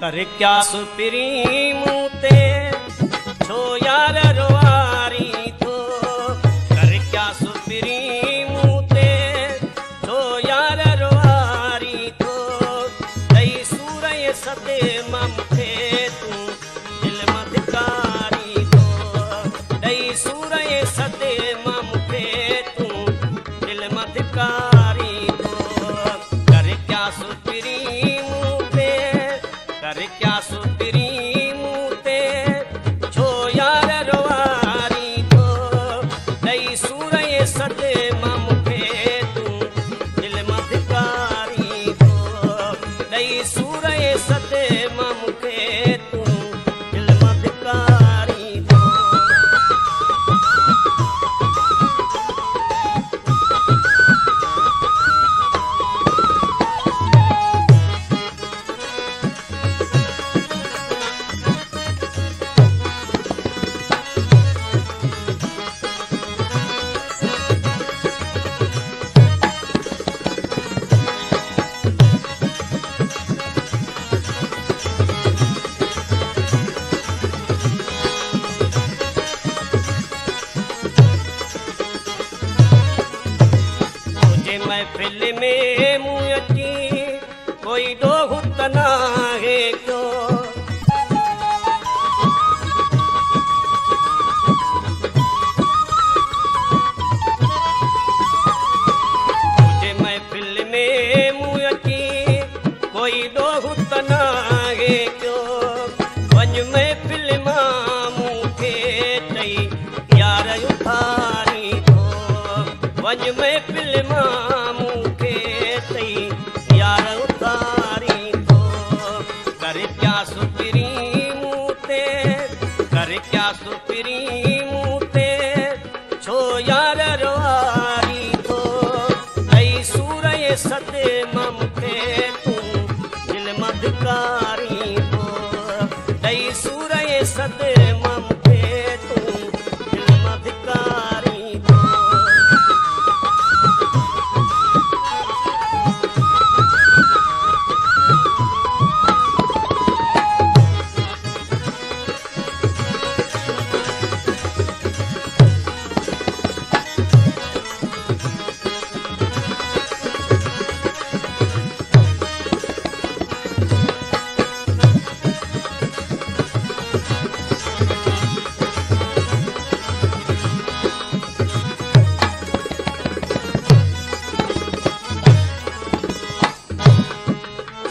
कर क्या सुपिरी मूते छो यार रोआरी थो। कर क्या सुपिरी मूते छो यार रोआरी थो। दई सूरय सते ममथे तू दिल मधकारी थो। दई सूरय सते ममथे तू दिल मधकारी थो। कर क्या सुपिरी मूते कर क्या सुपिरी मूते छो यार रोआरी थो। दई सूरय सते ममथे तू दिल मधकारी थो। दई सूरय सते ममथे तू दिल मधकारी थो। महफिल में मुँह अची कोई दोहत ना है क्यों। मुझे महफिल में मुँह अची कोई दोहत ना है क्यों। वंज महफिल मां मूंखे चई यार उथारी थो। वंज महफिल मां सुपिरी मूते कर क्या सुपिरी मूते छो यार रोआरी थो। दई सूरय सते ममथे तू दिल मधकारी थो। दई सूरय सते ममथे तू दिल मधकारी थो।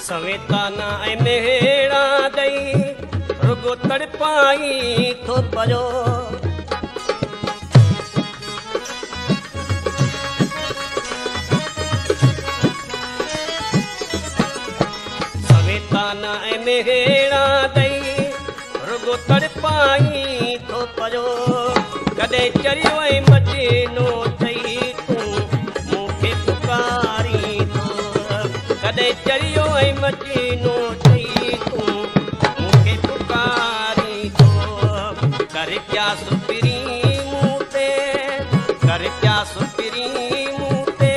सवेताना ऐं मेहड़ा दई रुगो तड़पाई थो पयो। सवेताना ऐं मेहड़ा दई रुगो तड़पाई थो पयो। कॾहिं चरियो ऐं मचीनो चई तू मूंखे पुकारी थो। कॾहिं चरियो ऐं मचीनो चई तू मूंखे पुकारी थो। कर क्या सुपिरी मूते कर क्या सुपिरी मूते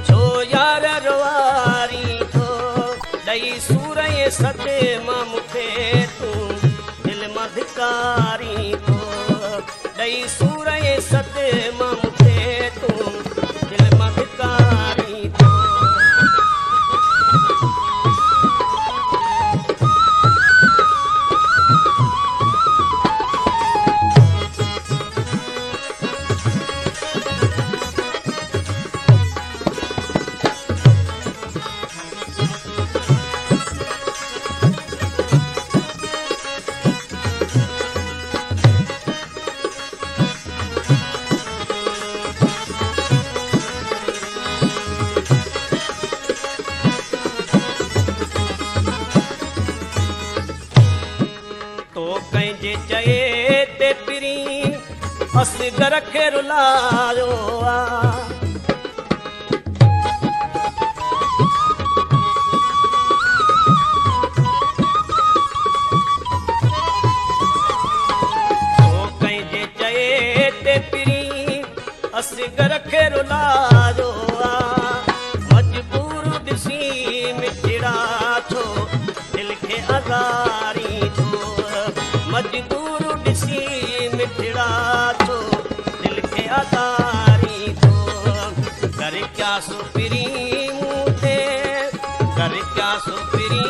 छो यार रोआरी थो। दई सूरय सते ममथे तू दिल मधकारी थो। दई सूरय सते ममथे तू दिल मधकारी थो। कंहिंजे चए ते पिरी असगर खे रुलायो आ। कंहिंजे चए ते पिरी असगर खे रुलायो आ। मजबूर ॾिसी मिठड़ा छो दिल खे क्या सुपिरी मूते कर क्या सुपिरी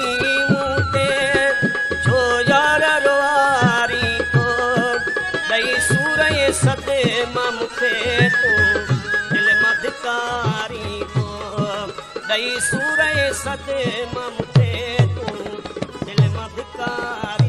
मूते छो यार रोआरी तो दई सूरय सते ममते तू दिल मधकारी तो दई सूरय सते ममते तू दिल मधकारी